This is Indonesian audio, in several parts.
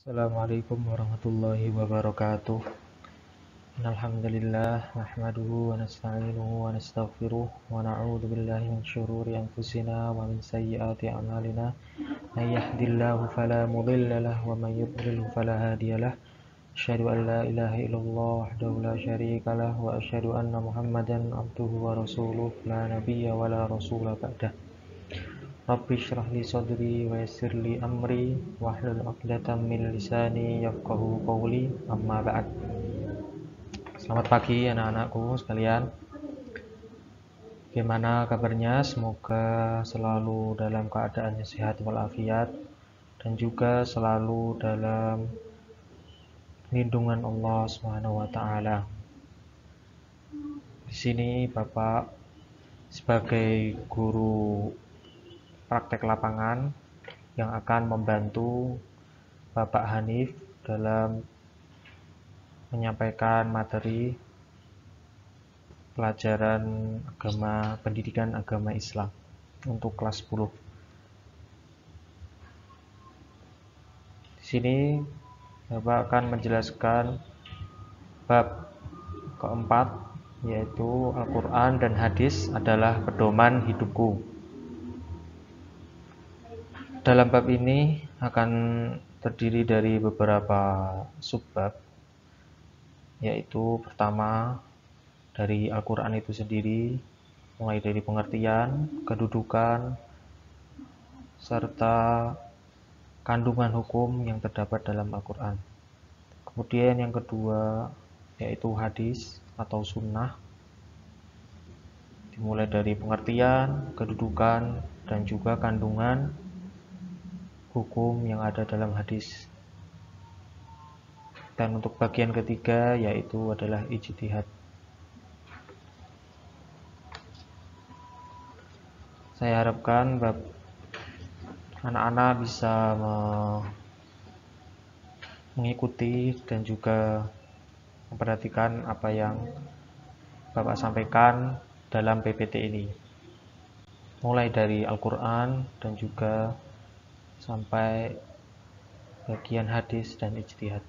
Assalamualaikum warahmatullahi wabarakatuh. Alhamdulillah nahmaduhu wa nasta'inuhu wa nastaghfiruh wa na'udzu billahi min syururi anfusina wa min sayyiati a'malina. May yahdihillahu fala mudilla lahu wa may yudlil fala hadiyalah. Asyhadu an la ilaha illallah wahdahu la syarika lah wa asyhadu anna Muhammadan abduhu wa rasuluh la nabiyya wa la rasula ba'dah. Rabbi shrah li sadri wa yassir li amri wahlul 'uqdatam min lisani yafqahu qawli, amma ba'd. Selamat pagi anak-anakku sekalian. Bagaimana kabarnya? Semoga selalu dalam keadaan sehat walafiat dan juga selalu dalam lindungan Allah Subhanahu wa taala. Di sini Bapak sebagai guru praktek lapangan yang akan membantu Bapak Hanif dalam menyampaikan materi pelajaran pendidikan agama Islam untuk kelas 10. Di sini Bapak akan menjelaskan bab keempat, yaitu Al-Quran dan Hadis adalah pedoman hidupku. Dalam bab ini akan terdiri dari beberapa subbab, yaitu pertama dari Al-Quran itu sendiri, mulai dari pengertian, kedudukan, serta kandungan hukum yang terdapat dalam Al-Quran. Kemudian yang kedua yaitu hadis atau sunnah, dimulai dari pengertian, kedudukan, dan juga kandungan hukum yang ada dalam hadis. Dan untuk bagian ketiga yaitu adalah ijtihad. Saya harapkan anak-anak bisa mengikuti dan juga memperhatikan apa yang Bapak sampaikan dalam PPT ini, mulai dari Al-Quran dan juga sampai bagian hadis dan ijtihad.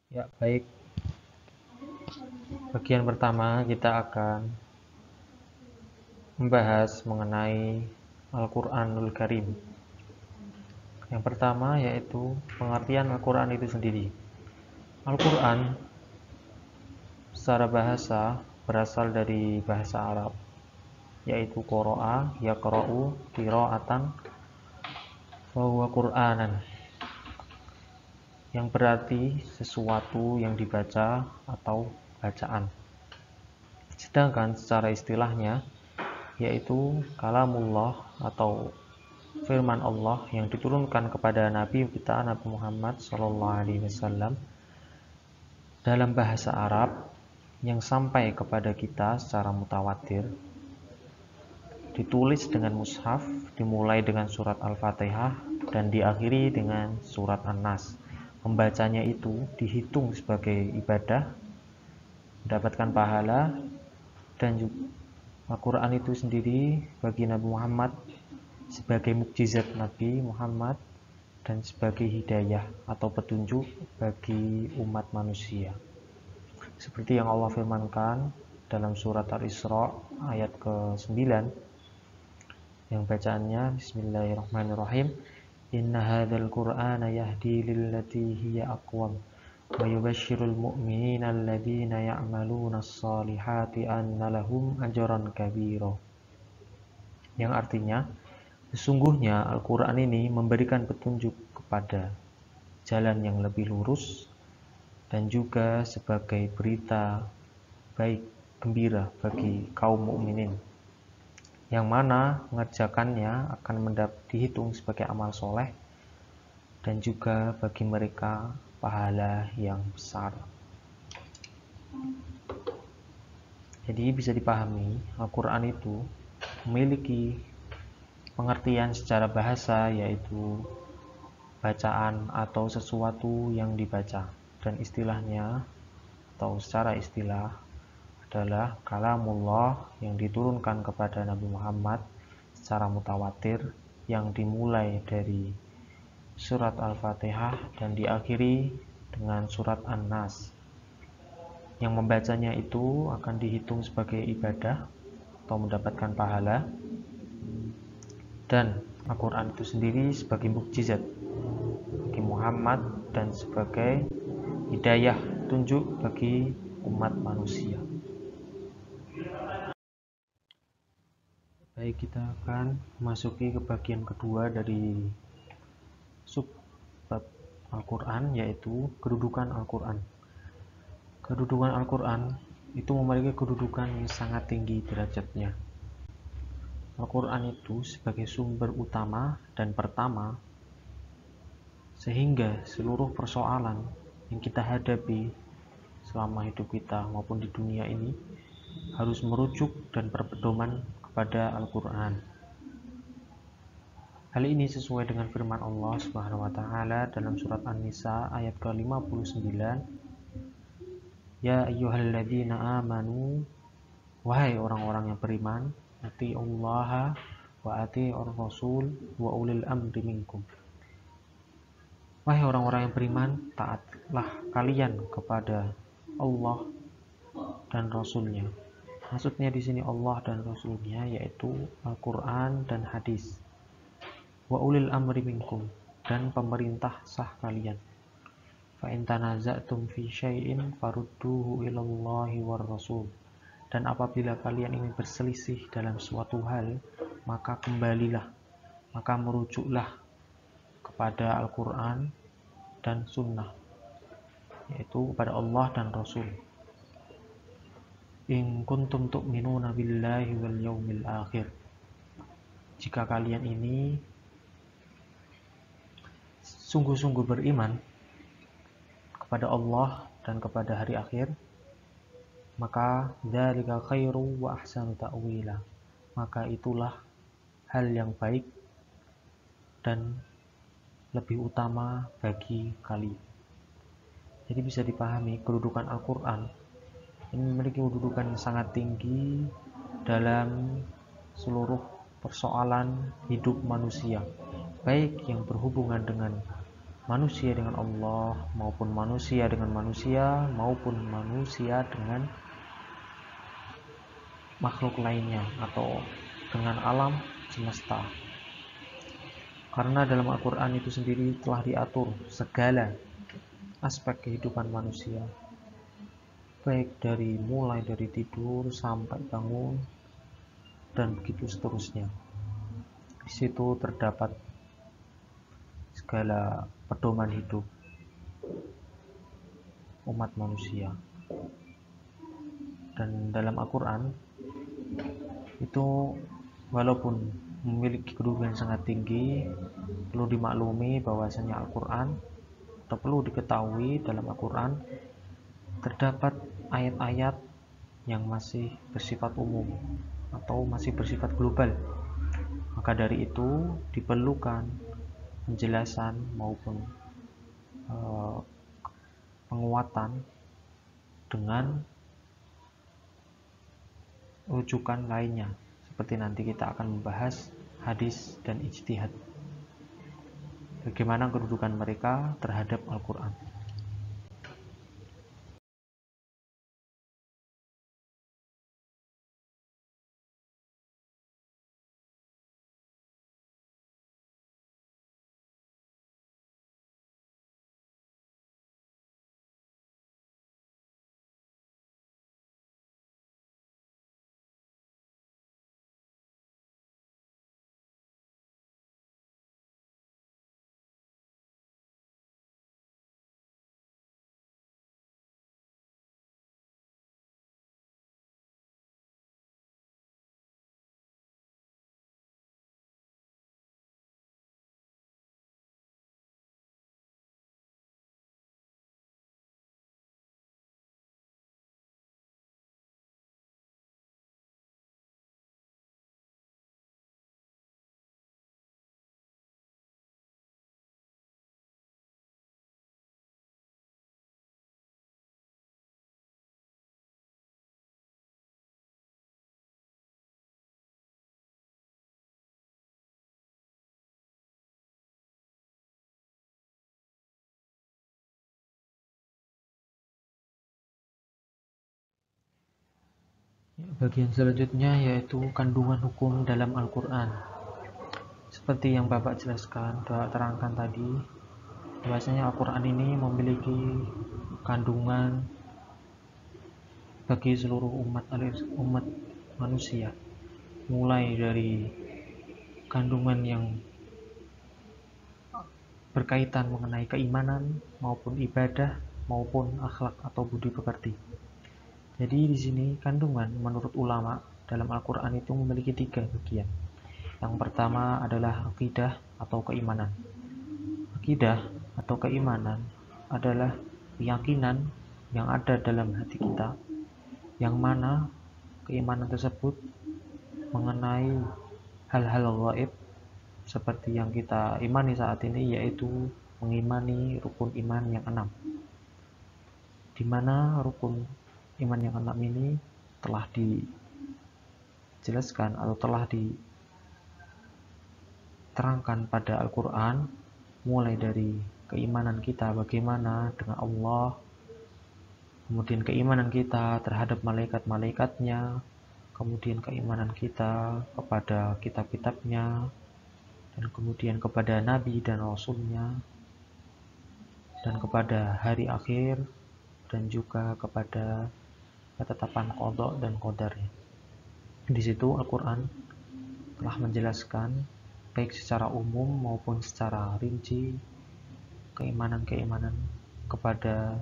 Ya, baik. Bagian pertama kita akan membahas mengenai Al-Quranul Karim. Yang pertama yaitu pengertian Al-Quran itu sendiri. Al-Quran secara bahasa berasal dari bahasa Arab, yaitu qara'a, yaqra'u, qira'atan, wa huwa Qur'anan, yang berarti sesuatu yang dibaca atau bacaan. Sedangkan secara istilahnya yaitu kalamullah atau firman Allah yang diturunkan kepada Nabi kita Nabi Muhammad SAW dalam bahasa Arab yang sampai kepada kita secara mutawatir, ditulis dengan mushaf, dimulai dengan surat Al-Fatihah dan diakhiri dengan surat An-Nas. Membacanya itu dihitung sebagai ibadah, mendapatkan pahala, dan juga Al-Quran itu sendiri bagi Nabi Muhammad sebagai mukjizat Nabi Muhammad dan sebagai hidayah atau petunjuk bagi umat manusia. Seperti yang Allah firmankan dalam surat Al-Isra ayat ke-9, yang bacaannya Bismillahirrahmanirrahim. Inna hadzal Qur'ana yahdi lillati hiya aqwam wa yubashshirul mu'minina alladzina ya'malunas salihati anna lahum ajran kabira. Yang artinya, sesungguhnya Al-Quran ini memberikan petunjuk kepada jalan yang lebih lurus dan juga sebagai berita baik gembira bagi kaum mukminin, yang mana mengerjakannya akan dihitung sebagai amal soleh dan juga bagi mereka pahala yang besar. Jadi bisa dipahami Al-Quran itu memiliki pengertian secara bahasa, yaitu bacaan atau sesuatu yang dibaca, dan istilahnya atau secara istilah adalah kalamullah yang diturunkan kepada Nabi Muhammad secara mutawatir, yang dimulai dari surat Al-Fatihah dan diakhiri dengan surat An-Nas. Yang membacanya itu akan dihitung sebagai ibadah atau mendapatkan pahala, dan Al-Quran itu sendiri sebagai mukjizat bagi Muhammad dan sebagai hidayah tunjuk bagi umat manusia. Baik, kita akan memasuki ke bagian kedua dari subbab Al-Quran, yaitu kedudukan Al-Quran. Kedudukan Al-Quran itu memiliki kedudukan yang sangat tinggi derajatnya. Al-Quran itu sebagai sumber utama dan pertama, sehingga seluruh persoalan yang kita hadapi selama hidup kita maupun di dunia ini harus merujuk dan berpedoman kepada Al-Quran. Hal ini sesuai dengan firman Allah Subhanahu wa taala dalam surat An-Nisa ayat ke-59, Ya ayyuhalladzina amanu, wahai orang-orang yang beriman, atiullaha wa atiur rasul wa ulil amri minkum. Wahai orang-orang yang beriman, taatlah kalian kepada Allah dan Rasulnya. Maksudnya di sini Allah dan Rasulnya yaitu Al-Quran dan hadis. Wa ulil amri minkum, dan pemerintah sah kalian. Fa in tanaza'tum fi syai'in farudduhu ilallahi war rasul. Dan apabila kalian ingin berselisih dalam suatu hal, maka kembalilah, maka merujuklah kepada Al-Quran dan Sunnah, yaitu kepada Allah dan Rasul. In kuntum tu'minuna billahi wal yaumil akhir. Jika kalian ini sungguh-sungguh beriman kepada Allah dan kepada hari akhir, maka dzalika khairu wa ahsanu ta'wila. Maka itulah hal yang baik dan lebih utama bagi kalian. Jadi bisa dipahami kedudukan Al-Quran ini memiliki kedudukan yang sangat tinggi dalam seluruh persoalan hidup manusia, baik yang berhubungan dengan manusia dengan Allah, maupun manusia dengan manusia, maupun manusia dengan makhluk lainnya atau dengan alam semesta. Karena dalam Al-Quran itu sendiri telah diatur segala aspek kehidupan manusia, baik mulai dari tidur sampai bangun dan begitu seterusnya. Di situ terdapat segala pedoman hidup umat manusia. Dan dalam Al-Quran itu walaupun memiliki kedudukan yang sangat tinggi, perlu dimaklumi bahwasanya Al-Quran, atau perlu diketahui dalam Al-Quran terdapat ayat-ayat yang masih bersifat umum atau masih bersifat global. Maka dari itu diperlukan penjelasan maupun penguatan dengan rujukan lainnya, seperti nanti kita akan membahas hadis dan ijtihad, bagaimana kedudukan mereka terhadap Al-Quran. Bagian selanjutnya yaitu kandungan hukum dalam Al-Quran. Seperti yang Bapak jelaskan, Bapak terangkan tadi, bahwasanya Al-Quran ini memiliki kandungan bagi seluruh umat manusia, mulai dari kandungan yang berkaitan mengenai keimanan maupun ibadah maupun akhlak atau budi pekerti. Jadi di sini kandungan menurut ulama dalam Al-Quran itu memiliki 3 bagian. Yang pertama adalah akidah atau keimanan. Akidah atau keimanan adalah keyakinan yang ada dalam hati kita, yang mana keimanan tersebut mengenai hal-hal gaib seperti yang kita imani saat ini, yaitu mengimani rukun iman yang 6, di mana rukun iman yang 6 ini telah dijelaskan atau telah diterangkan pada Al-Quran, mulai dari keimanan kita bagaimana dengan Allah, kemudian keimanan kita terhadap malaikat-malaikatnya, kemudian keimanan kita kepada kitab-kitabnya, dan kemudian kepada Nabi dan Rasulnya, dan kepada hari akhir, dan juga kepada ketetapan qada dan qadarnya. Di situ Al-Quran telah menjelaskan baik secara umum maupun secara rinci keimanan-keimanan kepada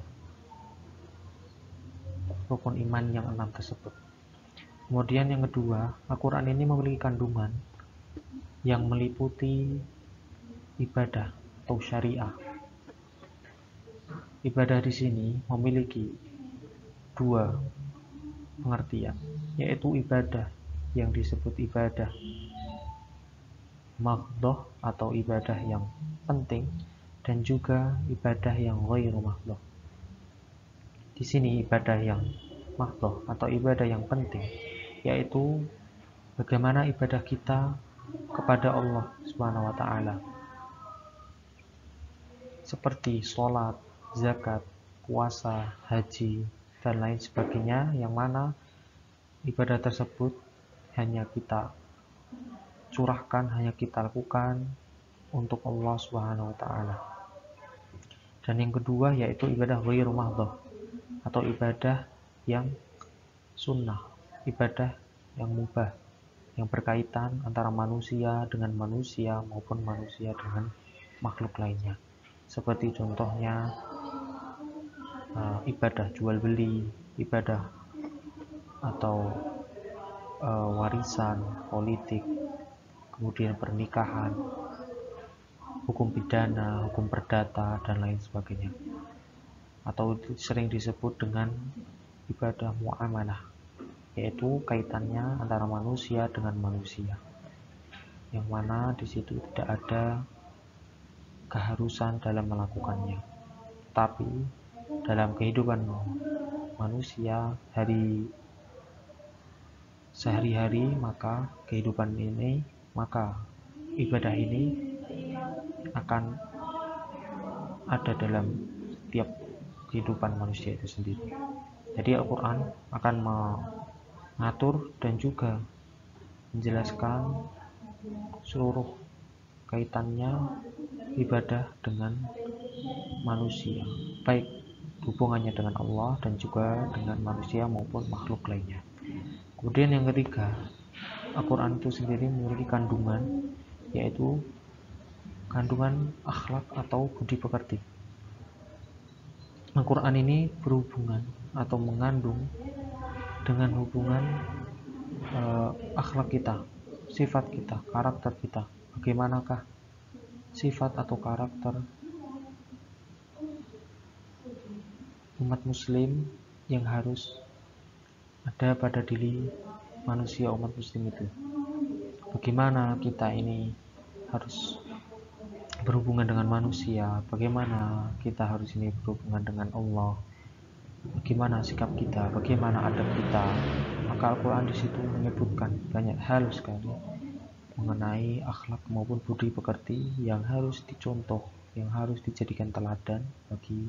rukun iman yang 6 tersebut. Kemudian yang kedua, Al-Quran ini memiliki kandungan yang meliputi ibadah atau syariah. Ibadah di sini memiliki 2 pengertian, yaitu ibadah yang disebut ibadah maghdoh atau ibadah yang penting, dan juga ibadah yang ghairu maghdoh. Di sini ibadah yang maghdoh atau ibadah yang penting yaitu bagaimana ibadah kita kepada Allah Subhanahu wa taala, seperti sholat, zakat, puasa, haji, dan lain sebagainya, yang mana ibadah tersebut hanya kita curahkan, hanya kita lakukan untuk Allah Subhanahu wa taala. Dan yang kedua yaitu ibadah ghairu mahdhah atau ibadah yang sunnah, ibadah yang mubah, yang berkaitan antara manusia dengan manusia maupun manusia dengan makhluk lainnya. Seperti contohnya ibadah jual beli, ibadah atau warisan, politik, kemudian pernikahan, hukum pidana, hukum perdata, dan lain sebagainya. Atau sering disebut dengan ibadah muamalah, yaitu kaitannya antara manusia dengan manusia, yang mana di situ tidak ada keharusan dalam melakukannya. Tapi dalam kehidupan manusia sehari-hari, maka kehidupan ini, maka ibadah ini akan ada dalam setiap kehidupan manusia itu sendiri. Jadi Al-Quran akan mengatur dan juga menjelaskan seluruh kaitannya ibadah dengan manusia, baik hubungannya dengan Allah dan juga dengan manusia maupun makhluk lainnya. Kemudian yang ketiga, Al-Quran itu sendiri memiliki kandungan, yaitu kandungan akhlak atau budi pekerti. Al-Quran ini berhubungan atau mengandung dengan hubungan akhlak kita, sifat kita, karakter kita. Bagaimanakah sifat atau karakter umat muslim yang harus ada pada diri manusia umat muslim itu? Bagaimana kita ini harus berhubungan dengan manusia, bagaimana kita harus ini berhubungan dengan Allah, bagaimana sikap kita, bagaimana adab kita. Maka Al-Quran di situ menyebutkan banyak hal sekali mengenai akhlak maupun budi pekerti yang harus dicontoh, yang harus dijadikan teladan bagi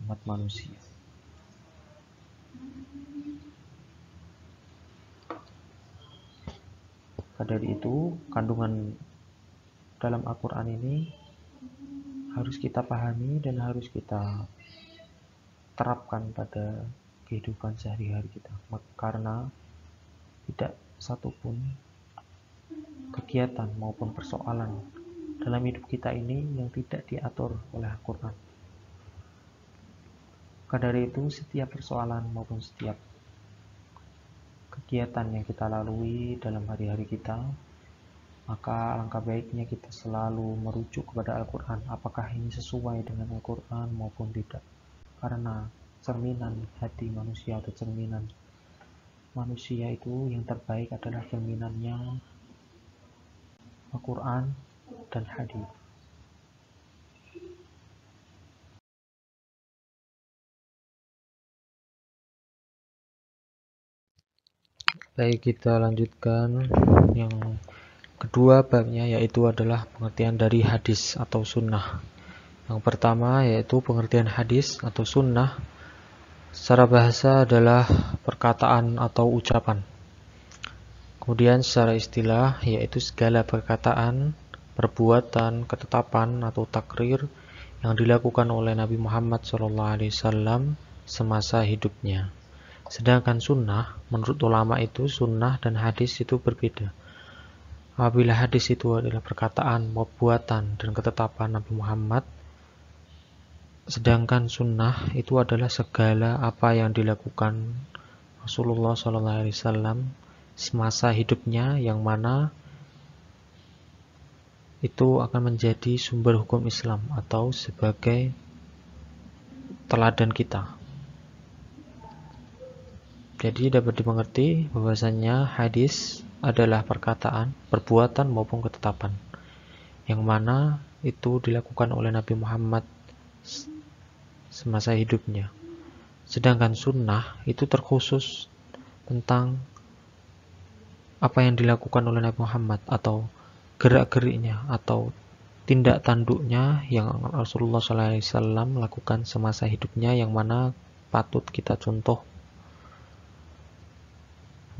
umat manusia. Dari itu, kandungan dalam Al-Quran ini harus kita pahami dan harus kita terapkan pada kehidupan sehari-hari kita. Karena tidak satupun kegiatan maupun persoalan dalam hidup kita ini yang tidak diatur oleh Al-Quran. Maka dari itu, setiap persoalan maupun setiap kegiatan yang kita lalui dalam hari-hari kita, maka alangkah baiknya kita selalu merujuk kepada Al-Quran. Apakah ini sesuai dengan Al-Quran maupun tidak? Karena cerminan hati manusia atau cerminan manusia itu yang terbaik adalah cerminannya Al-Quran dan hadis. Baik, kita lanjutkan yang kedua babnya, yaitu adalah pengertian dari hadis atau sunnah. Yang pertama yaitu pengertian hadis atau sunnah secara bahasa adalah perkataan atau ucapan. Kemudian secara istilah yaitu segala perkataan, perbuatan, ketetapan atau takrir yang dilakukan oleh Nabi Muhammad SAW semasa hidupnya. Sedangkan sunnah, menurut ulama itu sunnah dan hadis itu berbeda. Apabila hadis itu adalah perkataan, perbuatan, dan ketetapan Nabi Muhammad, sedangkan sunnah itu adalah segala apa yang dilakukan Rasulullah SAW semasa hidupnya, yang mana itu akan menjadi sumber hukum Islam atau sebagai teladan kita. Jadi dapat dimengerti bahwasanya hadis adalah perkataan, perbuatan maupun ketetapan yang mana itu dilakukan oleh Nabi Muhammad semasa hidupnya. Sedangkan sunnah itu terkhusus tentang apa yang dilakukan oleh Nabi Muhammad atau gerak-geriknya atau tindak tanduknya yang Rasulullah SAW lakukan semasa hidupnya, yang mana patut kita contoh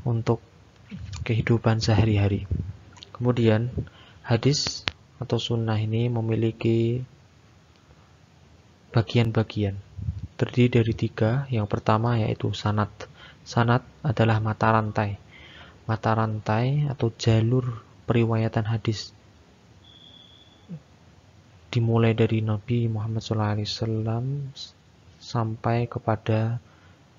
untuk kehidupan sehari-hari. Kemudian hadis atau sunnah ini memiliki bagian-bagian, terdiri dari 3. Yang pertama yaitu sanad. Sanad adalah mata rantai atau jalur periwayatan hadis, dimulai dari Nabi Muhammad SAW sampai kepada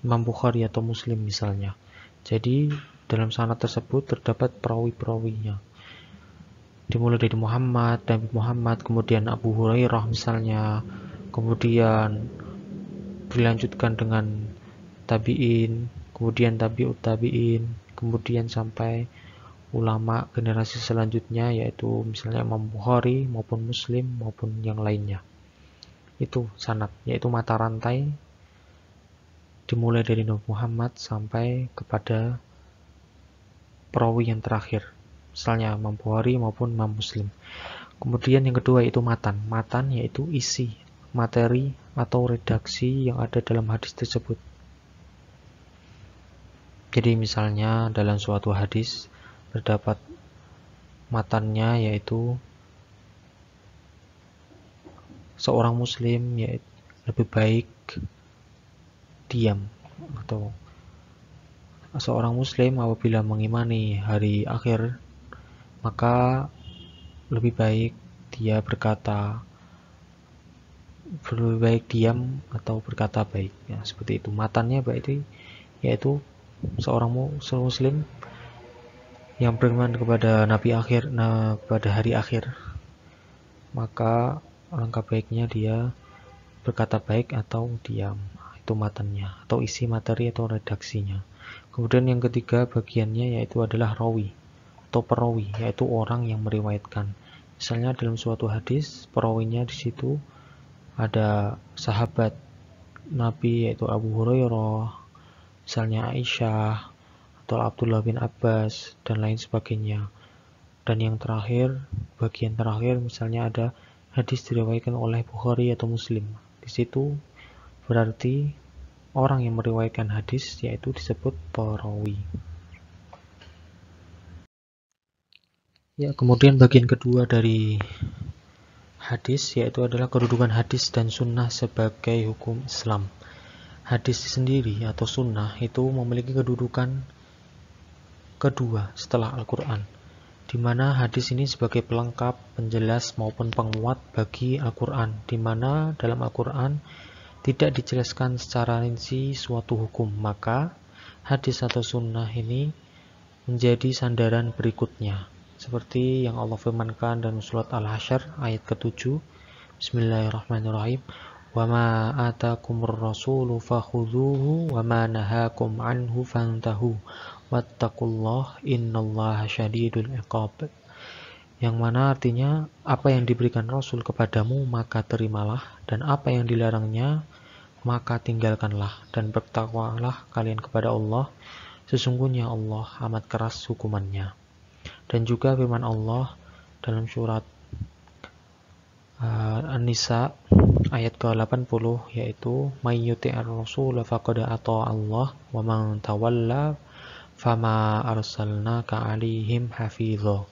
Imam Bukhari atau Muslim misalnya. Jadi dalam sanad tersebut terdapat perawi-perawinya, dimulai dari Nabi Muhammad, kemudian Abu Hurairah misalnya, kemudian dilanjutkan dengan tabi'in, kemudian tabi'ut tabi'in, kemudian sampai ulama generasi selanjutnya, yaitu misalnya Imam Bukhari maupun Muslim maupun yang lainnya. Itu sanad, yaitu mata rantai dimulai dari Nabi Muhammad sampai kepada perawi yang terakhir, misalnya Imam Bukhari maupun Imam Muslim. Kemudian yang kedua yaitu matan. Matan yaitu isi, materi atau redaksi yang ada dalam hadis tersebut. Jadi misalnya dalam suatu hadis terdapat matannya yaitu seorang muslim yaitu lebih baik diam, atau seorang muslim apabila mengimani hari akhir maka lebih baik dia lebih baik diam atau berkata baik, ya, seperti itu. Matannya berarti yaitu seorang muslim yang beriman kepada kepada hari akhir, maka alangkah baiknya dia berkata baik atau diam. Itu matannya atau isi materi atau redaksinya. Kemudian yang ketiga bagiannya yaitu adalah rawi atau perawi, yaitu orang yang meriwayatkan. Misalnya dalam suatu hadis perawinya di situ ada sahabat Nabi yaitu Abu Hurairah, misalnya Aisyah atau Abdullah bin Abbas dan lain sebagainya. Dan yang terakhir, bagian terakhir misalnya ada hadis diriwayatkan oleh Bukhari atau Muslim. Di situ berarti orang yang meriwayatkan hadis yaitu disebut perawi. Ya, kemudian bagian kedua dari hadis yaitu adalah kedudukan hadis dan sunnah sebagai hukum Islam. Hadis sendiri atau sunnah itu memiliki kedudukan kedua setelah Al-Quran, di mana hadis ini sebagai pelengkap, penjelas maupun penguat bagi Al-Quran, di mana dalam Al-Quran tidak dijelaskan secara rinci suatu hukum, maka hadis atau sunnah ini menjadi sandaran berikutnya, seperti yang Allah firmankan dalam surat Al-Hasyr ayat ke-7. Bismillahirrahmanirrahim. Wa ma atakumur rasulu fakhudhuhu wa ma nahakum anhu fantahu wattaqullaha innallaha syadidul iqab. Yang mana artinya, apa yang diberikan Rasul kepadamu maka terimalah, dan apa yang dilarangnya maka tinggalkanlah, dan bertakwalah kalian kepada Allah, sesungguhnya Allah amat keras hukumannya. Dan juga firman Allah dalam surat An-Nisa ayat ke-80, yaitu may yuti'ir rasul faqad ata Allah wa man tawalla fama arsalnaka 'alaihim hafizha.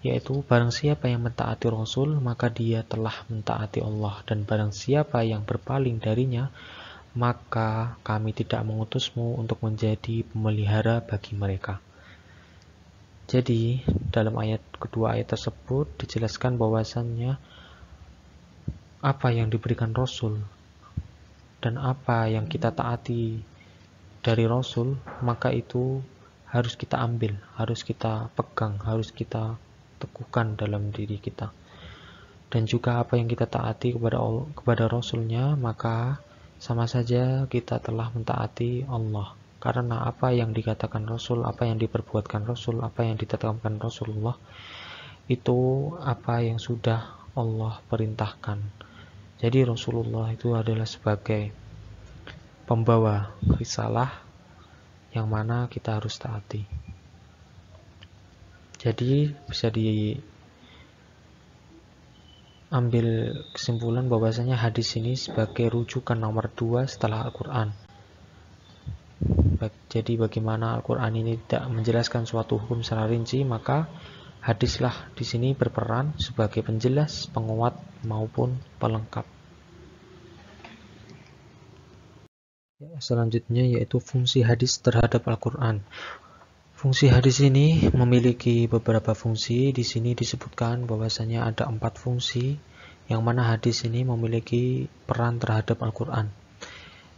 Yaitu barang siapa yang mentaati Rasul maka dia telah mentaati Allah, dan barang siapa yang berpaling darinya maka kami tidak mengutusmu untuk menjadi pemelihara bagi mereka. Jadi dalam ayat kedua ayat tersebut dijelaskan bahwasannya apa yang diberikan Rasul dan apa yang kita taati dari Rasul, maka itu harus kita ambil, harus kita pegang, harus kita teguhkan dalam diri kita. Dan juga apa yang kita taati kepada Rasulnya, maka sama saja kita telah mentaati Allah. Karena apa yang dikatakan Rasul, apa yang diperbuatkan Rasul, apa yang ditetapkan Rasulullah, itu apa yang sudah Allah perintahkan. Jadi Rasulullah itu adalah sebagai pembawa risalah yang mana kita harus taati. Jadi bisa diambil kesimpulan bahwasanya hadis ini sebagai rujukan nomor 2 setelah Al-Quran. Jadi bagaimana Al-Quran ini tidak menjelaskan suatu hukum secara rinci, maka hadislah di sini berperan sebagai penjelas, penguat maupun pelengkap. Selanjutnya yaitu fungsi hadis terhadap Al-Quran. Fungsi hadis ini memiliki beberapa fungsi. Di sini disebutkan bahwasanya ada 4 fungsi, yang mana hadis ini memiliki peran terhadap Al-Quran.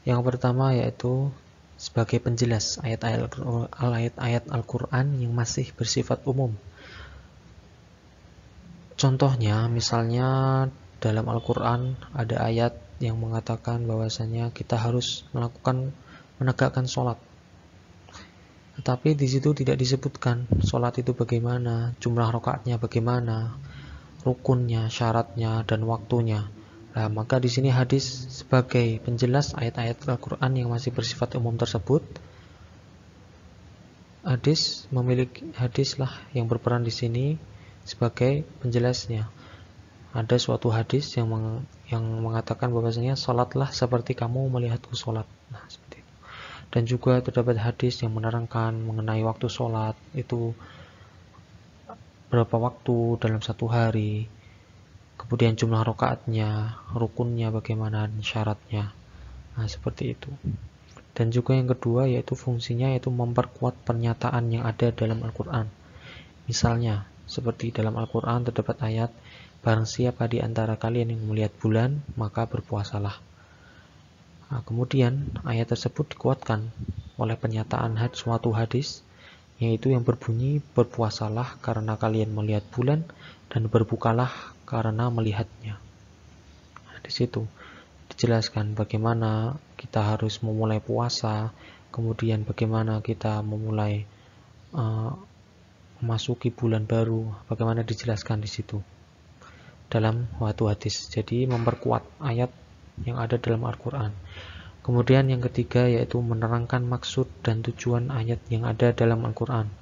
Yang pertama yaitu sebagai penjelas ayat-ayat Al-Quran yang masih bersifat umum. Contohnya, misalnya dalam Al-Quran ada ayat yang mengatakan bahwasanya kita harus menegakkan sholat. Tetapi di situ tidak disebutkan sholat itu bagaimana, jumlah rakaatnya bagaimana, rukunnya, syaratnya, dan waktunya. Nah, maka di sini hadis sebagai penjelas ayat-ayat Al-Quran yang masih bersifat umum tersebut. Hadislah yang berperan di sini sebagai penjelasnya. Ada suatu hadis yang mengatakan bahwasanya salatlah seperti kamu melihatku salat. Nah, seperti itu. Dan juga terdapat hadis yang menerangkan mengenai waktu salat itu berapa waktu dalam satu hari. Kemudian jumlah rakaatnya, rukunnya bagaimana, dan syaratnya. Nah, seperti itu. Dan juga yang kedua yaitu fungsinya yaitu memperkuat pernyataan yang ada dalam Al-Quran. Misalnya, seperti dalam Al-Quran terdapat ayat, barang siapa di antara kalian yang melihat bulan, maka berpuasalah. Nah, kemudian ayat tersebut dikuatkan oleh pernyataan suatu hadis, yaitu yang berbunyi, berpuasalah karena kalian melihat bulan, dan berbukalah karena melihatnya. Nah, di situ dijelaskan bagaimana kita harus memulai puasa, kemudian bagaimana kita memulai memasuki bulan baru, bagaimana dijelaskan di situ dalam suatu hadis. Jadi memperkuat ayat yang ada dalam Al-Quran. Kemudian yang ketiga yaitu menerangkan maksud dan tujuan ayat yang ada dalam Al-Quran.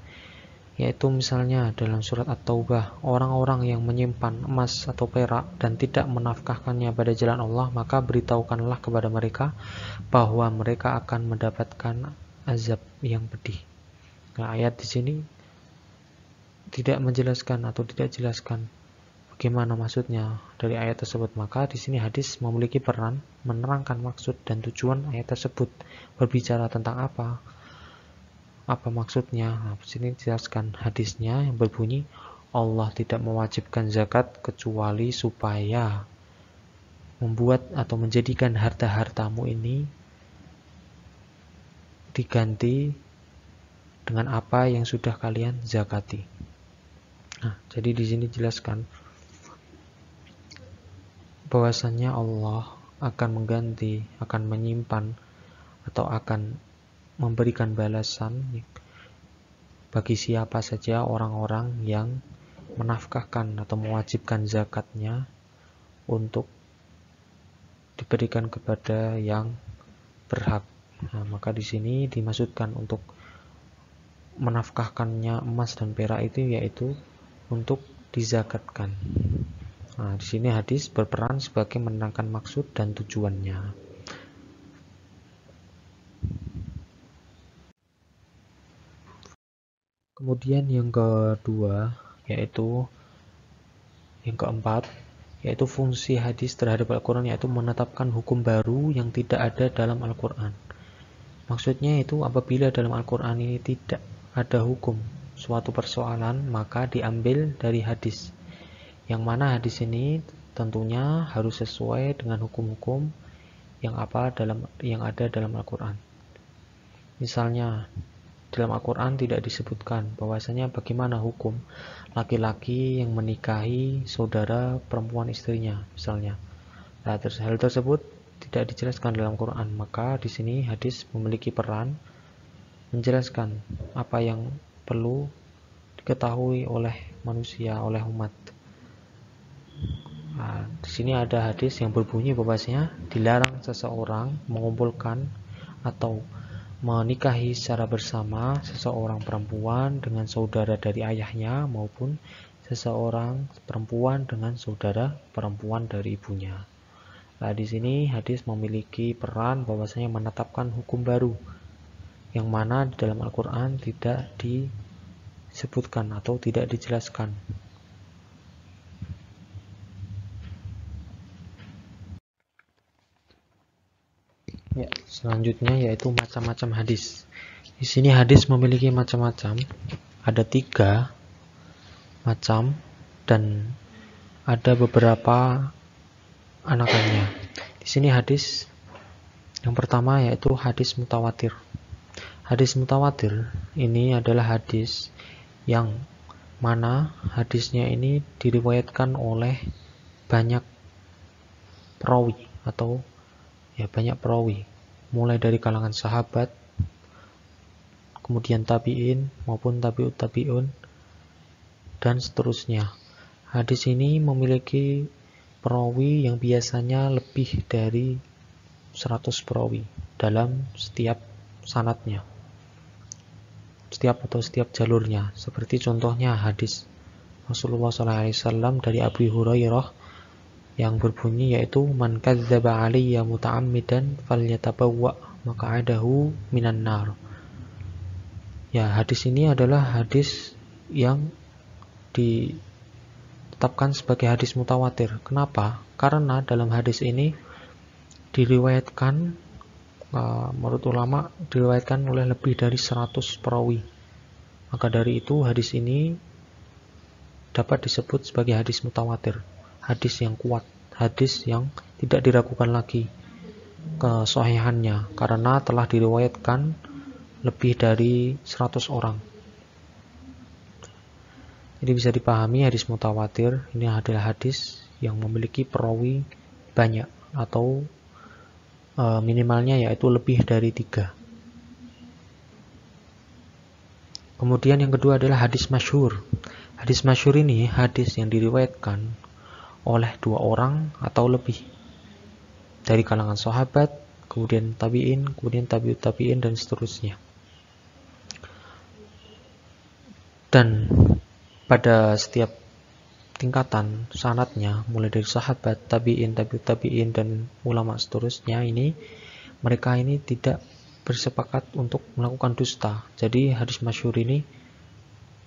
Yaitu misalnya dalam surat At-Taubah, orang-orang yang menyimpan emas atau perak dan tidak menafkahkannya pada jalan Allah, maka beritahukanlah kepada mereka bahwa mereka akan mendapatkan azab yang pedih. Nah, ayat di sini tidak menjelaskan atau tidak jelaskan bagaimana maksudnya dari ayat tersebut, maka di sini hadis memiliki peran menerangkan maksud dan tujuan ayat tersebut, berbicara tentang apa maksudnya. Nah, di sini dijelaskan hadisnya yang berbunyi, Allah tidak mewajibkan zakat kecuali supaya membuat atau menjadikan harta-hartamu ini diganti dengan apa yang sudah kalian zakati. Nah, jadi di sini dijelaskan bahwasannya Allah akan mengganti, akan menyimpan atau akan memberikan balasan bagi siapa saja orang-orang yang menafkahkan atau mewajibkan zakatnya untuk diberikan kepada yang berhak. Nah, maka di sini dimaksudkan untuk menafkahkannya emas dan perak itu yaitu untuk dizakatkan. Nah, di sini hadis berperan sebagai menerangkan maksud dan tujuannya. Kemudian yang kedua, yaitu yang keempat, yaitu fungsi hadis terhadap Al-Quran, yaitu menetapkan hukum baru yang tidak ada dalam Al-Quran. Maksudnya itu apabila dalam Al-Quran ini tidak ada hukum suatu persoalan, maka diambil dari hadis. Yang mana hadis ini tentunya harus sesuai dengan hukum-hukum yang ada dalam Al-Quran. Misalnya dalam Al-Quran tidak disebutkan bahwasanya bagaimana hukum laki-laki yang menikahi saudara perempuan istrinya, misalnya. Nah, hal tersebut tidak dijelaskan dalam Quran, maka di sini hadis memiliki peran menjelaskan apa yang perlu diketahui oleh manusia, oleh umat. Nah, di sini ada hadis yang berbunyi bahwasanya dilarang seseorang mengumpulkan atau menikahi secara bersama seseorang perempuan dengan saudara dari ayahnya maupun seseorang perempuan dengan saudara perempuan dari ibunya. Nah, di sini hadis memiliki peran bahwasanya menetapkan hukum baru yang mana di dalam Al-Quran tidak disebutkan atau tidak dijelaskan. Ya, selanjutnya yaitu macam-macam hadis. Di sini hadis memiliki macam-macam, ada 3 macam dan ada beberapa anakannya. Di sini hadis yang pertama yaitu hadis mutawatir. Hadis mutawatir ini adalah hadis yang mana hadisnya ini diriwayatkan oleh banyak perawi atau banyak perawi, mulai dari kalangan sahabat, kemudian tabi'in maupun tabi'ut tabi'un dan seterusnya. Hadis ini memiliki perawi yang biasanya lebih dari 100 perawi dalam setiap sanadnya, setiap jalurnya. Seperti contohnya hadis Rasulullah SAW dari Abu Hurairah yang berbunyi yaitu man kadzdzaba alayya muta'ammidan falyatabawwa maq'adahu minan nar. Ya, hadis ini adalah hadis yang ditetapkan sebagai hadis mutawatir. Kenapa? Karena dalam hadis ini diriwayatkan menurut ulama diriwayatkan oleh lebih dari 100 perawi. Maka dari itu hadis ini dapat disebut sebagai hadis mutawatir. Hadis yang kuat, hadis yang tidak diragukan lagi kesahihannya karena telah diriwayatkan lebih dari 100 orang. Jadi bisa dipahami hadis mutawatir ini adalah hadis yang memiliki perawi banyak atau minimalnya yaitu lebih dari 3. Kemudian yang kedua adalah hadis masyhur. Hadis masyhur ini hadis yang diriwayatkan oleh 2 orang atau lebih dari kalangan sahabat, kemudian tabi'in, kemudian tabi'ut tabi'in dan seterusnya. Dan pada setiap tingkatan sanadnya, mulai dari sahabat, tabi'in, tabi'ut tabi'in dan ulama seterusnya ini, mereka ini tidak bersepakat untuk melakukan dusta. Jadi hadis masyhur ini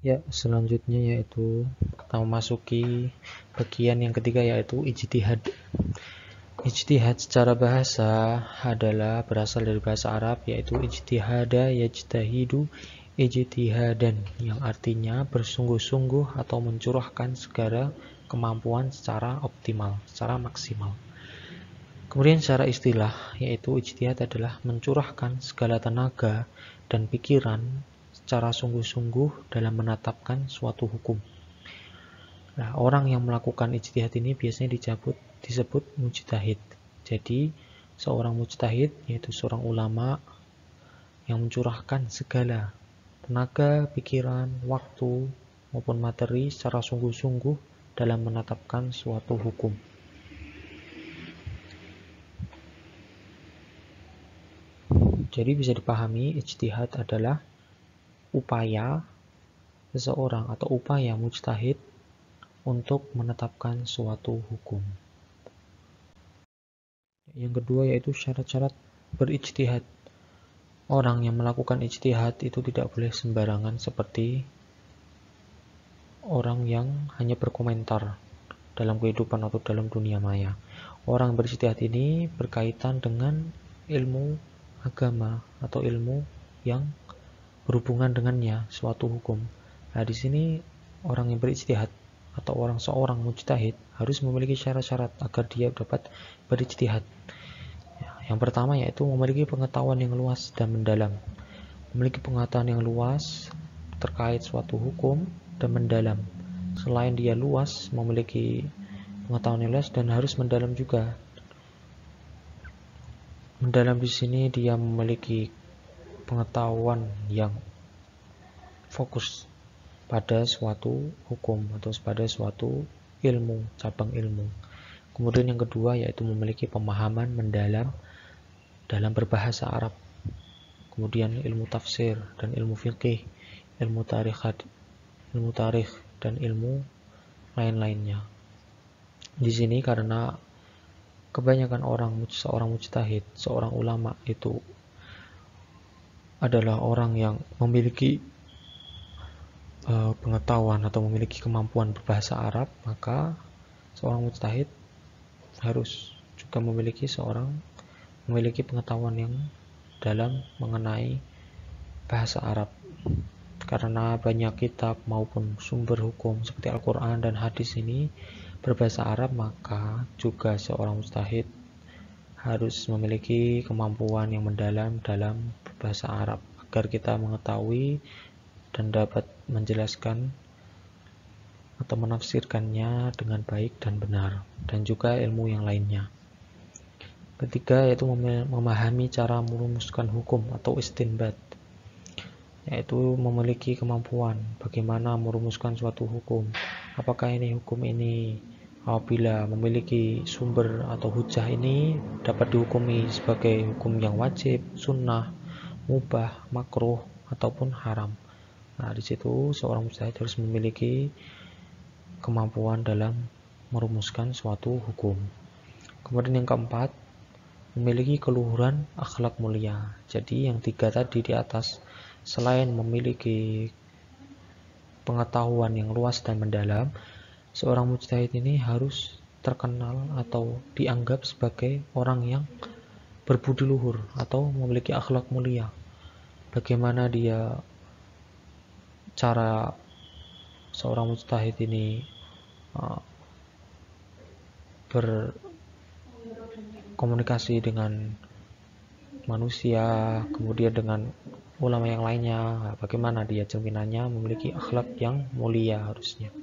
Ya, selanjutnya yaitu kita memasuki bagian yang ketiga, yaitu ijtihad. Ijtihad secara bahasa adalah berasal dari bahasa Arab, yaitu ijtihada yajtahidu ijtihadan, yang artinya bersungguh-sungguh atau mencurahkan segala kemampuan secara optimal, secara maksimal. Kemudian secara istilah, yaitu ijtihad adalah mencurahkan segala tenaga dan pikiran secara sungguh-sungguh dalam menetapkan suatu hukum. Nah, orang yang melakukan ijtihad ini biasanya disebut mujtahid. Jadi, seorang mujtahid yaitu seorang ulama yang mencurahkan segala tenaga, pikiran, waktu, maupun materi secara sungguh-sungguh dalam menetapkan suatu hukum. Jadi bisa dipahami, ijtihad adalah upaya seseorang atau upaya mujtahid untuk menetapkan suatu hukum. Yang kedua yaitu syarat-syarat berijtihad. Orang yang melakukan ijtihad itu tidak boleh sembarangan seperti orang yang hanya berkomentar dalam kehidupan atau dalam dunia maya. Orang berijtihad ini berkaitan dengan ilmu agama atau ilmu yang berhubungan dengannya suatu hukum. Nah, di sini orang yang berijtihad atau seorang mujtahid harus memiliki syarat-syarat agar dia dapat berijtihad. Yang pertama yaitu memiliki pengetahuan yang luas dan mendalam. Memiliki pengetahuan yang luas terkait suatu hukum dan mendalam. Selain dia luas, memiliki pengetahuan yang luas dan harus mendalam juga. Mendalam di sini dia memiliki pengetahuan yang fokus pada suatu hukum atau pada suatu ilmu, cabang ilmu. Kemudian yang kedua yaitu memiliki pemahaman mendalam dalam berbahasa Arab. Kemudian ilmu tafsir dan ilmu fikih, ilmu tarikh dan ilmu lain-lainnya. Di sini karena kebanyakan seorang mujtahid, seorang ulama itu adalah orang yang memiliki pengetahuan atau memiliki kemampuan berbahasa Arab, maka seorang mujtahid harus juga memiliki pengetahuan yang dalam mengenai bahasa Arab. Karena banyak kitab maupun sumber hukum seperti Al-Quran dan hadis ini berbahasa Arab, maka juga seorang mujtahid harus memiliki kemampuan yang mendalam dalam bahasa Arab agar kita mengetahui dan dapat menjelaskan atau menafsirkannya dengan baik dan benar, dan juga ilmu yang lainnya. Ketiga yaitu memahami cara merumuskan hukum atau istinbat, yaitu memiliki kemampuan bagaimana merumuskan suatu hukum. Apakah ini hukum ini apabila memiliki sumber atau hujah ini dapat dihukumi sebagai hukum yang wajib, sunnah, mubah, makruh ataupun haram. Nah, di situ seorang mujtahid harus memiliki kemampuan dalam merumuskan suatu hukum. Kemudian yang keempat, memiliki keluhuran akhlak mulia. Jadi yang tiga tadi di atas, selain memiliki pengetahuan yang luas dan mendalam, seorang mujtahid ini harus terkenal atau dianggap sebagai orang yang berbudi luhur atau memiliki akhlak mulia. Bagaimana cara seorang mujtahid ini berkomunikasi dengan manusia, kemudian dengan ulama yang lainnya, bagaimana dia cerminannya memiliki akhlak yang mulia harusnya.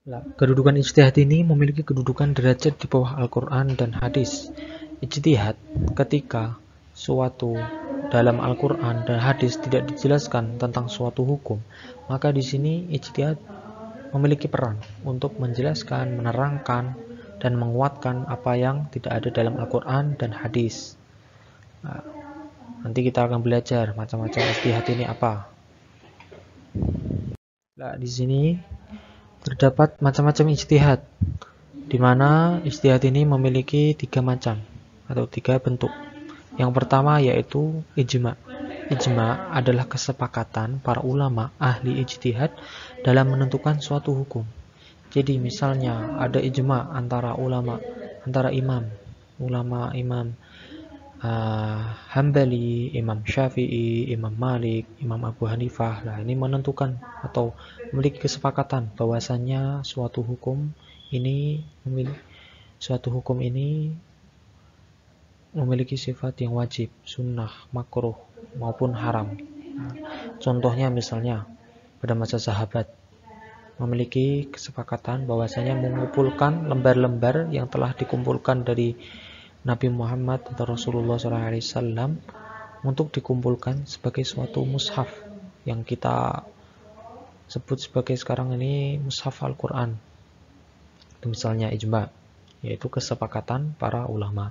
Kedudukan ijtihad ini memiliki kedudukan derajat di bawah Al-Quran dan hadis. Ijtihad ketika suatu dalam Al-Quran dan hadis tidak dijelaskan tentang suatu hukum, maka di sini ijtihad memiliki peran untuk menjelaskan, menerangkan, dan menguatkan apa yang tidak ada dalam Al-Quran dan hadis. Nah, nanti kita akan belajar macam-macam ijtihad ini apa. Nah, di sini terdapat macam-macam ijtihad, di mana ijtihad ini memiliki 3 macam atau 3 bentuk. Yang pertama yaitu ijma. Ijma adalah kesepakatan para ulama ahli ijtihad dalam menentukan suatu hukum. Jadi misalnya ada ijma antara ulama, antara imam Hambali, Imam Syafi'i, Imam Malik, Imam Abu Hanifah. Nah, ini menentukan atau memiliki kesepakatan bahwasannya suatu hukum ini memiliki sifat yang wajib, sunnah, makruh maupun haram. Nah, contohnya misalnya pada masa sahabat memiliki kesepakatan bahwasanya mengumpulkan lembar-lembar yang telah dikumpulkan dari Nabi Muhammad atau Rasulullah SAW untuk dikumpulkan sebagai suatu mushaf yang kita sebut sebagai sekarang ini mushaf Al-Quran. Itu misalnya ijma, yaitu kesepakatan para ulama.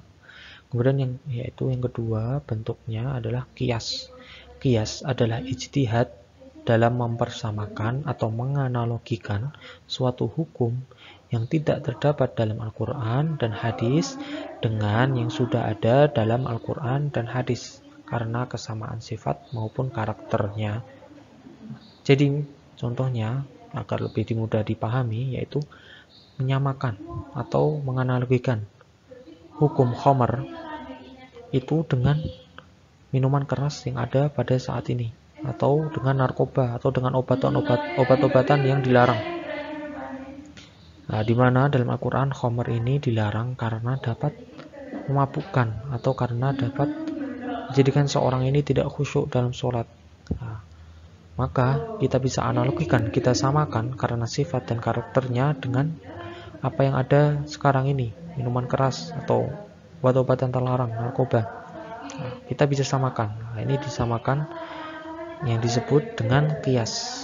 Kemudian yang kedua bentuknya adalah qiyas. Qiyas adalah ijtihad dalam mempersamakan atau menganalogikan suatu hukum yang tidak terdapat dalam Al-Quran dan hadis dengan yang sudah ada dalam Al-Quran dan hadis karena kesamaan sifat maupun karakternya. Jadi contohnya agar lebih mudah dipahami yaitu menyamakan atau menganalogikan hukum khamar itu dengan minuman keras yang ada pada saat ini, atau dengan narkoba, atau dengan obat-obatan yang dilarang. Nah, di mana dalam Al-Quran khamar ini dilarang karena dapat memabukkan atau karena dapat menjadikan seorang ini tidak khusyuk dalam sholat. Nah, maka kita bisa analogikan, kita samakan karena sifat dan karakternya dengan apa yang ada sekarang ini, minuman keras atau obat-obatan terlarang, narkoba. Nah, kita bisa samakan. Nah, ini disamakan yang disebut dengan qiyas.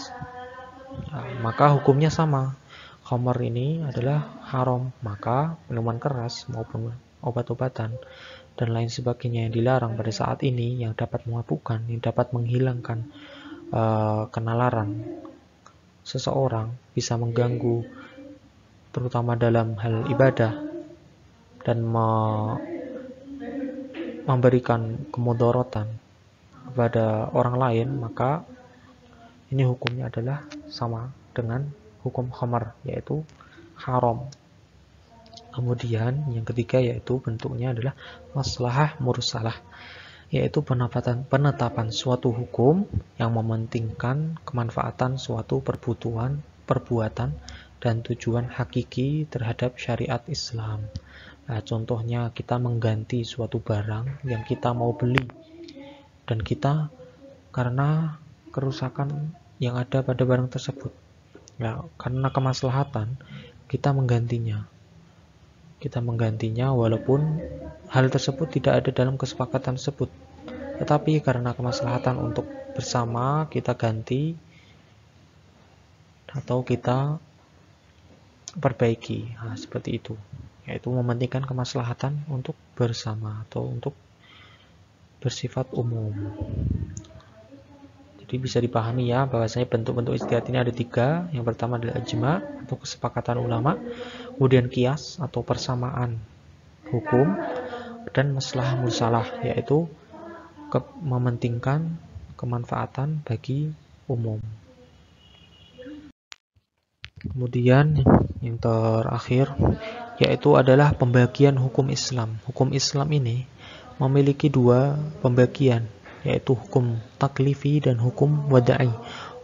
Nah, maka hukumnya sama. Khamar ini adalah haram, maka minuman keras maupun obat-obatan dan lain sebagainya yang dilarang pada saat ini yang dapat memabukkan, yang dapat menghilangkan kenalaran seseorang, bisa mengganggu terutama dalam hal ibadah dan memberikan kemudaratan kepada orang lain, maka ini hukumnya adalah sama dengan hukum khamar, yaitu haram. Kemudian yang ketiga yaitu bentuknya adalah maslahah mursalah, yaitu penetapan suatu hukum yang mementingkan kemanfaatan suatu perbuatan dan tujuan hakiki terhadap syariat Islam. Nah, contohnya kita mengganti suatu barang yang kita mau beli dan kita karena kerusakan yang ada pada barang tersebut, ya, karena kemaslahatan kita menggantinya walaupun hal tersebut tidak ada dalam kesepakatan tersebut, tetapi karena kemaslahatan untuk bersama kita ganti atau kita perbaiki. Nah, seperti itu, yaitu mementingkan kemaslahatan untuk bersama atau untuk bersifat umum. Jadi bisa dipahami ya bahwasanya bentuk-bentuk ijtihad ini ada 3. Yang pertama adalah ijma atau kesepakatan ulama, kemudian qiyas atau persamaan hukum, dan maslahah mursalah yaitu mementingkan kemanfaatan bagi umum. Kemudian yang terakhir yaitu adalah pembagian hukum Islam. Hukum Islam ini memiliki 2 pembagian, yaitu hukum taklifi dan hukum wada'i.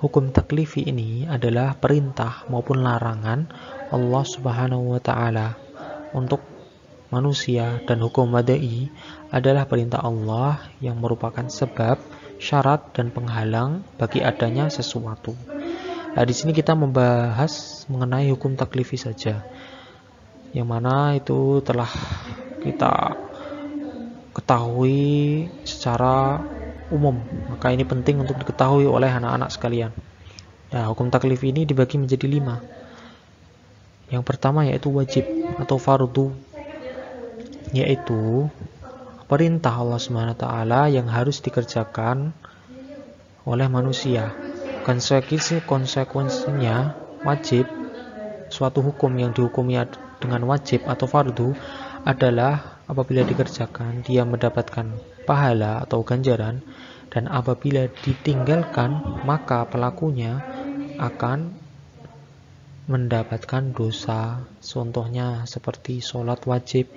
Hukum taklifi ini adalah perintah maupun larangan Allah Subhanahu wa taala untuk manusia, dan hukum wada'i adalah perintah Allah yang merupakan sebab, syarat dan penghalang bagi adanya sesuatu. Nah, di sini kita membahas mengenai hukum taklifi saja, yang mana itu telah kita ketahui secara umum, maka ini penting untuk diketahui oleh anak-anak sekalian. Nah, hukum taklifi ini dibagi menjadi 5. Yang pertama yaitu wajib atau fardu, yaitu perintah Allah Subhanahu wa taala yang harus dikerjakan oleh manusia. Konsekuensinya wajib, suatu hukum yang dihukumi dengan wajib atau fardu adalah apabila dikerjakan dia mendapatkan pahala atau ganjaran dan apabila ditinggalkan maka pelakunya akan mendapatkan dosa. Contohnya seperti sholat wajib,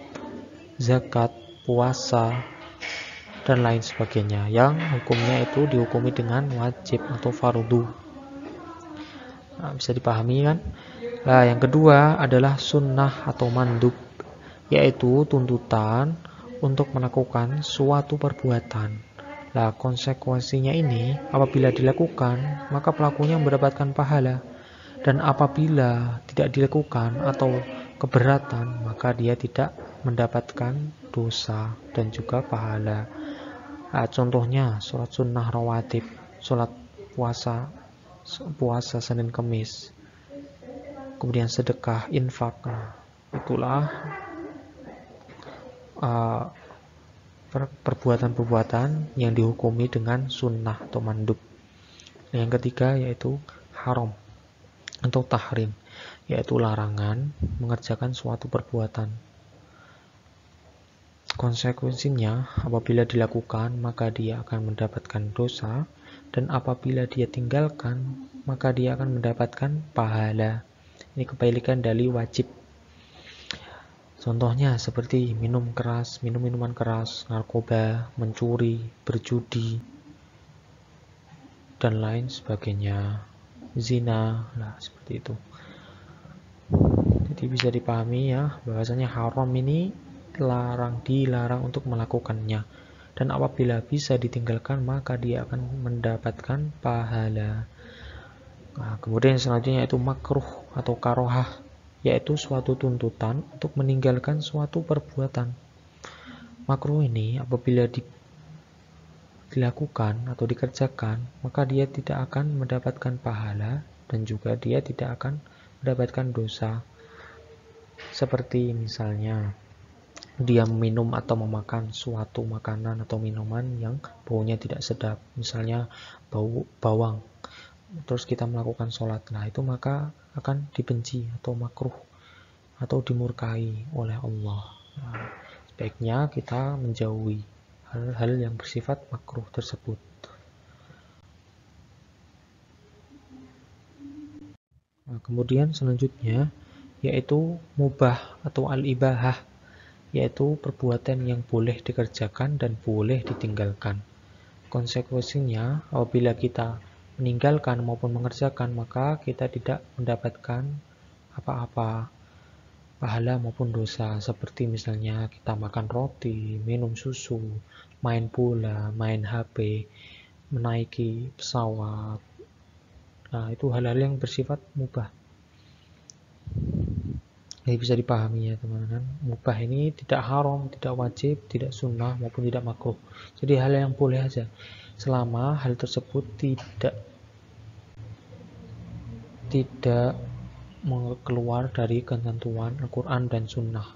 zakat, puasa, dan lain sebagainya yang hukumnya itu dihukumi dengan wajib atau fardu. Nah, bisa dipahami kan? Nah, yang kedua adalah sunnah atau mandub, yaitu tuntutan untuk melakukan suatu perbuatan. Nah, konsekuensinya ini apabila dilakukan maka pelakunya mendapatkan pahala, dan apabila tidak dilakukan atau keberatan maka dia tidak mendapatkan dosa dan juga pahala. Nah, contohnya sholat sunnah rawatib, sholat puasa Senin Kemis, kemudian sedekah, infak. Nah, itulah perbuatan-perbuatan yang dihukumi dengan sunnah atau mandub. Yang ketiga yaitu haram atau tahrim, yaitu larangan mengerjakan suatu perbuatan. Konsekuensinya apabila dilakukan maka dia akan mendapatkan dosa, dan apabila dia tinggalkan maka dia akan mendapatkan pahala. Ini kebalikan dari wajib. Contohnya seperti minum minuman keras, narkoba, mencuri, berjudi, dan lain sebagainya, zina, lah seperti itu. Jadi bisa dipahami ya, bahwasanya haram ini dilarang untuk melakukannya, dan apabila bisa ditinggalkan maka dia akan mendapatkan pahala. Nah, kemudian selanjutnya yaitu makruh atau karohah, yaitu suatu tuntutan untuk meninggalkan suatu perbuatan. Makruh ini apabila dilakukan atau dikerjakan maka dia tidak akan mendapatkan pahala dan juga dia tidak akan mendapatkan dosa. Seperti misalnya dia meminum atau memakan suatu makanan atau minuman yang baunya tidak sedap, misalnya bau bawang, terus kita melakukan sholat, nah itu maka akan dibenci atau makruh atau dimurkai oleh Allah. Nah, sebaiknya kita menjauhi hal-hal yang bersifat makruh tersebut. Nah, kemudian selanjutnya yaitu mubah atau al-ibahah, yaitu perbuatan yang boleh dikerjakan dan boleh ditinggalkan. Konsekuensinya apabila kita meninggalkan maupun mengerjakan maka kita tidak mendapatkan apa-apa, pahala maupun dosa. Seperti misalnya kita makan roti, minum susu, main bola, main HP, menaiki pesawat. Nah, itu hal-hal yang bersifat mubah. Jadi bisa dipahami ya teman-teman, mubah ini tidak haram, tidak wajib, tidak sunnah maupun tidak makruh. Jadi hal yang boleh aja, selama hal tersebut tidak keluar dari ketentuan Al-Quran dan sunnah.